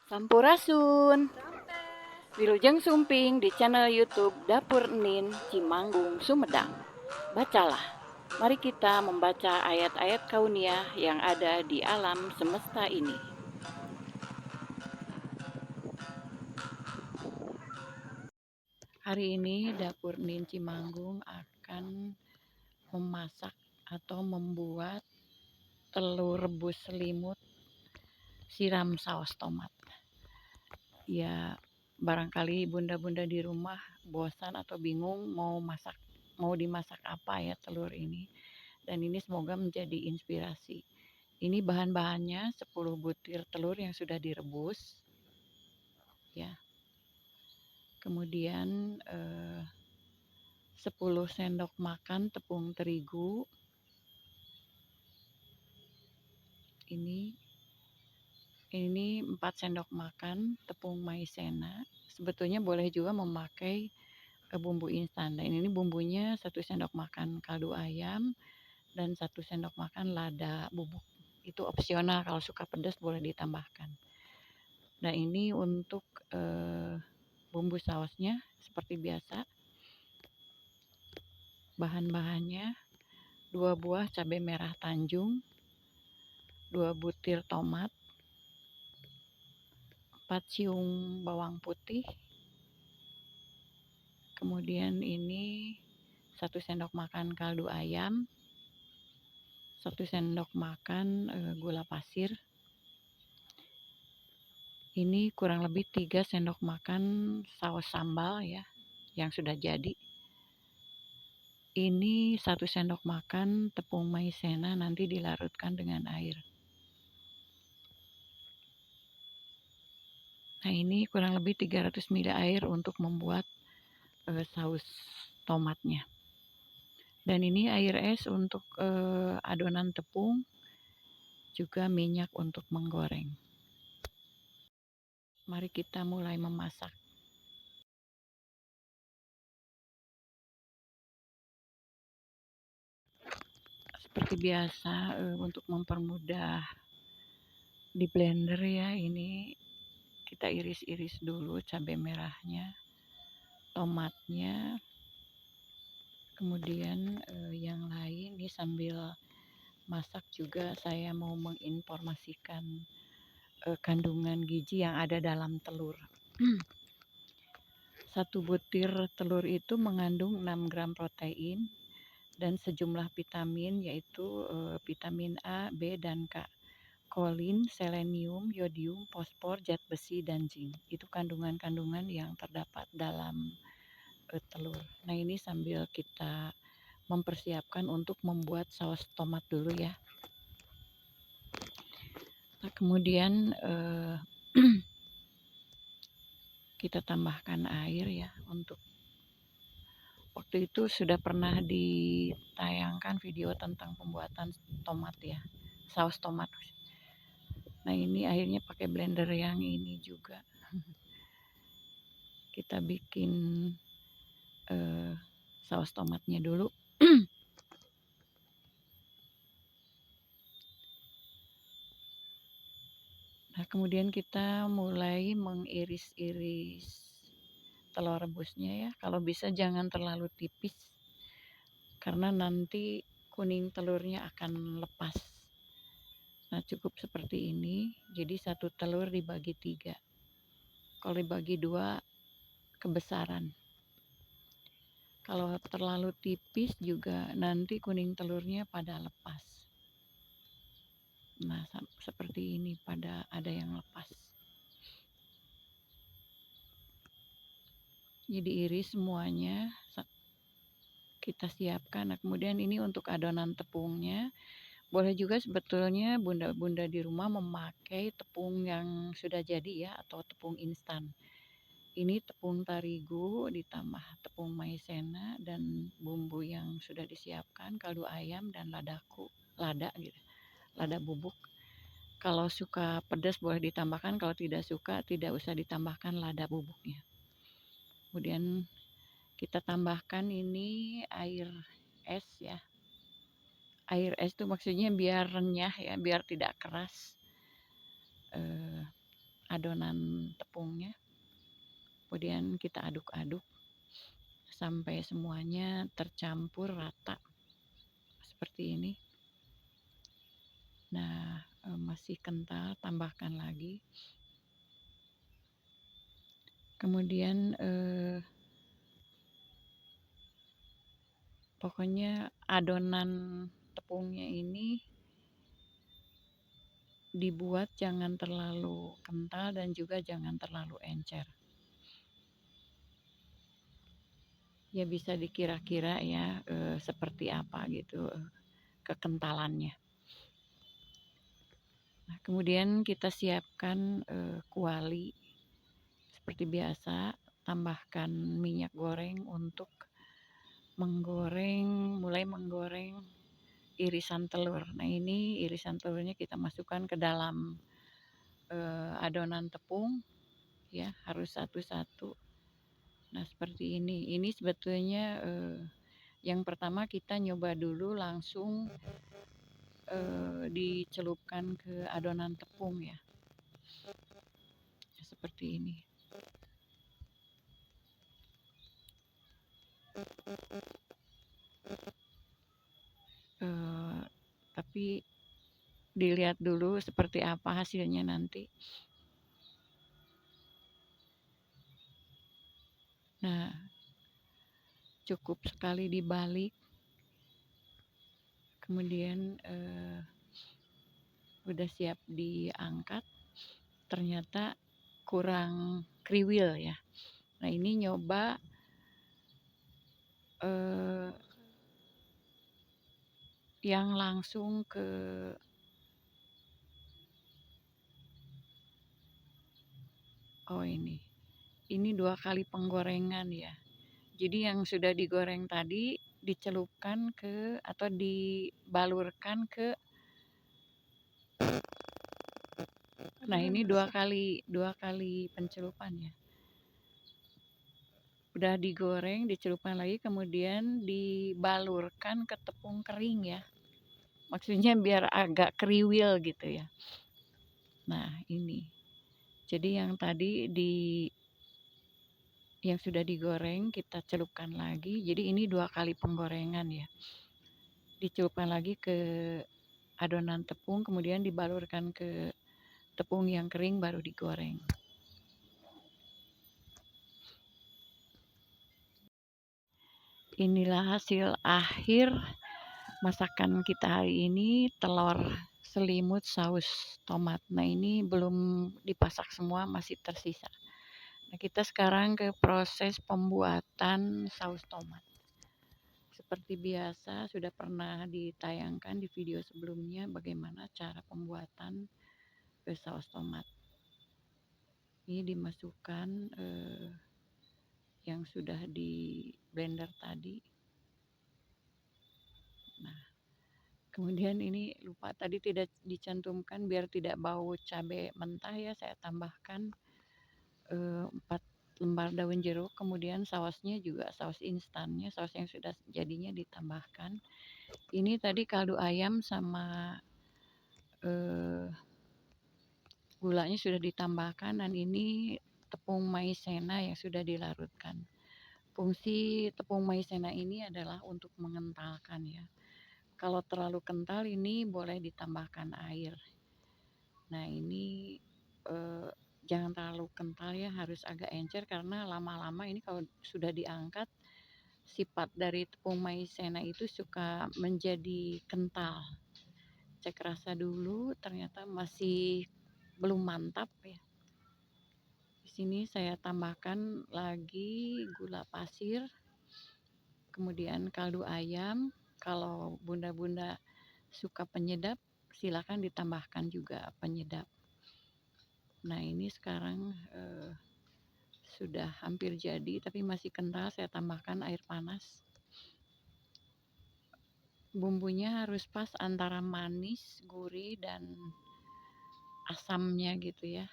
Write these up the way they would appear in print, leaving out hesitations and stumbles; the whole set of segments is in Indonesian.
Sampurasun, Wilujeng Sumping di channel YouTube Dapur Nin Cimanggung, Sumedang. Bacalah, mari kita membaca ayat-ayat kauniah yang ada di alam semesta ini. Hari ini Dapur Nin Cimanggung akan memasak atau membuat telur rebus selimut siram saus tomat. Ya, barangkali bunda-bunda di rumah bosan atau bingung mau dimasak apa ya telur ini. Dan ini semoga menjadi inspirasi. Ini bahan-bahannya 10 butir telur yang sudah direbus. Ya. Kemudian 10 sendok makan tepung terigu. Ini 4 sendok makan tepung maizena. Sebetulnya boleh juga memakai bumbu instan. Dan ini bumbunya 1 sendok makan kaldu ayam dan 1 sendok makan lada bubuk. Itu opsional, kalau suka pedas boleh ditambahkan. Nah, ini untuk bumbu sausnya seperti biasa. Bahan-bahannya 2 buah cabai merah Tanjung, 2 butir tomat, 4 siung bawang putih. Kemudian ini 1 sendok makan kaldu ayam, 1 sendok makan gula pasir. Ini kurang lebih 3 sendok makan saus sambal ya, yang sudah jadi. Ini 1 sendok makan tepung maizena nanti dilarutkan dengan air. Nah, ini kurang lebih 300 ml air untuk membuat saus tomatnya. Dan ini air es untuk adonan tepung, juga minyak untuk menggoreng. Mari kita mulai memasak. Seperti biasa, untuk mempermudah di blender ya, ini kita iris-iris dulu cabai merahnya, tomatnya. Kemudian yang lain ini sambil masak juga saya mau menginformasikan kandungan gizi yang ada dalam telur. 1 butir telur itu mengandung 6 gram protein dan sejumlah vitamin, yaitu vitamin A, B, dan K, kolin, selenium, yodium, fosfor, zat besi, dan zinc. Itu kandungan-kandungan yang terdapat dalam telur. Nah, ini sambil kita mempersiapkan untuk membuat saus tomat dulu ya. Nah, kemudian kita tambahkan air ya. Untuk waktu itu sudah pernah ditayangkan video tentang pembuatan tomat ya, saus tomat. Nah, ini akhirnya pakai blender yang ini juga. Kita bikin saus tomatnya dulu. Nah, kemudian kita mulai mengiris-iris telur rebusnya ya. Kalau bisa jangan terlalu tipis, karena nanti kuning telurnya akan lepas. Nah, cukup seperti ini. Jadi 1 telur dibagi 3. Kalau dibagi 2 kebesaran. Kalau terlalu tipis juga nanti kuning telurnya pada lepas. Nah, seperti ini pada ada yang lepas. Jadi iris semuanya kita siapkan. Nah, kemudian ini untuk adonan tepungnya. Boleh juga sebetulnya bunda-bunda di rumah memakai tepung yang sudah jadi ya, atau tepung instan. Ini tepung terigu ditambah tepung maizena dan bumbu yang sudah disiapkan, kaldu ayam dan lada gitu, lada bubuk. Kalau suka pedas boleh ditambahkan, kalau tidak suka tidak usah ditambahkan lada bubuknya. Kemudian kita tambahkan ini air es ya. Air es itu maksudnya biar renyah ya, biar tidak keras. adonan tepungnya. Kemudian kita aduk-aduk sampai semuanya tercampur rata seperti ini. Nah, masih kental, tambahkan lagi. Kemudian pokoknya adonan tepungnya ini dibuat jangan terlalu kental dan juga jangan terlalu encer. Ya bisa dikira-kira ya seperti apa gitu kekentalannya. Nah, kemudian kita siapkan kuali seperti biasa, tambahkan minyak goreng untuk mulai menggoreng irisan telur. Nah, ini irisan telurnya kita masukkan ke dalam adonan tepung ya, harus satu-satu. Nah, seperti ini. Ini sebetulnya yang pertama kita nyoba dulu langsung dicelupkan ke adonan tepung ya. Seperti ini. Tapi dilihat dulu seperti apa hasilnya nanti. Nah, cukup sekali dibalik. Kemudian udah siap diangkat. Ternyata kurang kriwil ya. Nah, ini nyoba yang langsung ke ini 2 kali penggorengan ya. Jadi yang sudah digoreng tadi dicelupkan ke atau dibalurkan ke. Nah, ini dua kali pencelupan ya. Udah digoreng, dicelupkan lagi, kemudian dibalurkan ke tepung kering ya. Maksudnya biar agak kriwil gitu ya. Nah, ini. Jadi yang tadi yang sudah digoreng kita celupkan lagi. Jadi ini 2 kali penggorengan ya. Dicelupkan lagi ke adonan tepung, kemudian dibalurkan ke tepung yang kering baru digoreng. Inilah hasil akhir masakan kita hari ini, telur selimut saus tomat. Nah, ini belum dipasak semua, masih tersisa. Nah, kita sekarang ke proses pembuatan saus tomat. Seperti biasa sudah pernah ditayangkan di video sebelumnya bagaimana cara pembuatan saus tomat. Ini dimasukkan yang sudah di blender tadi. Nah, kemudian ini lupa tadi tidak dicantumkan biar tidak bau cabai mentah ya, saya tambahkan 4 lembar daun jeruk, kemudian sausnya juga saus instannya, saus yang sudah jadinya ditambahkan. Ini tadi kaldu ayam sama gulanya sudah ditambahkan dan ini tepung maizena yang sudah dilarutkan. Fungsi tepung maizena ini adalah untuk mengentalkan ya. Kalau terlalu kental ini boleh ditambahkan air. Nah, ini jangan terlalu kental ya, harus agak encer karena lama-lama ini kalau sudah diangkat sifat dari tepung maizena itu suka menjadi kental. Cek rasa dulu, ternyata masih belum mantap ya. Di sini saya tambahkan lagi gula pasir, kemudian kaldu ayam. Kalau bunda-bunda suka penyedap, silakan ditambahkan juga penyedap. Nah, ini sekarang sudah hampir jadi tapi masih kental, saya tambahkan air panas. Bumbunya harus pas antara manis, gurih, dan asamnya gitu ya.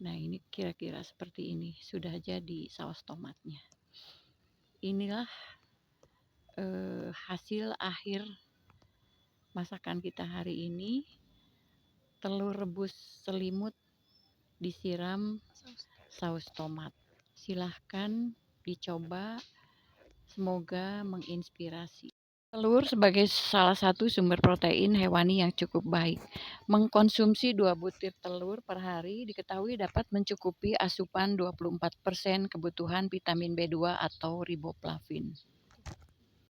Nah, ini kira-kira seperti ini, sudah jadi saus tomatnya. Inilah hasil akhir masakan kita hari ini. telur rebus selimut disiram saus tomat. Silahkan dicoba, semoga menginspirasi. Telur sebagai salah satu sumber protein hewani yang cukup baik. Mengkonsumsi 2 butir telur per hari diketahui dapat mencukupi asupan 24% kebutuhan vitamin B2 atau riboflavin.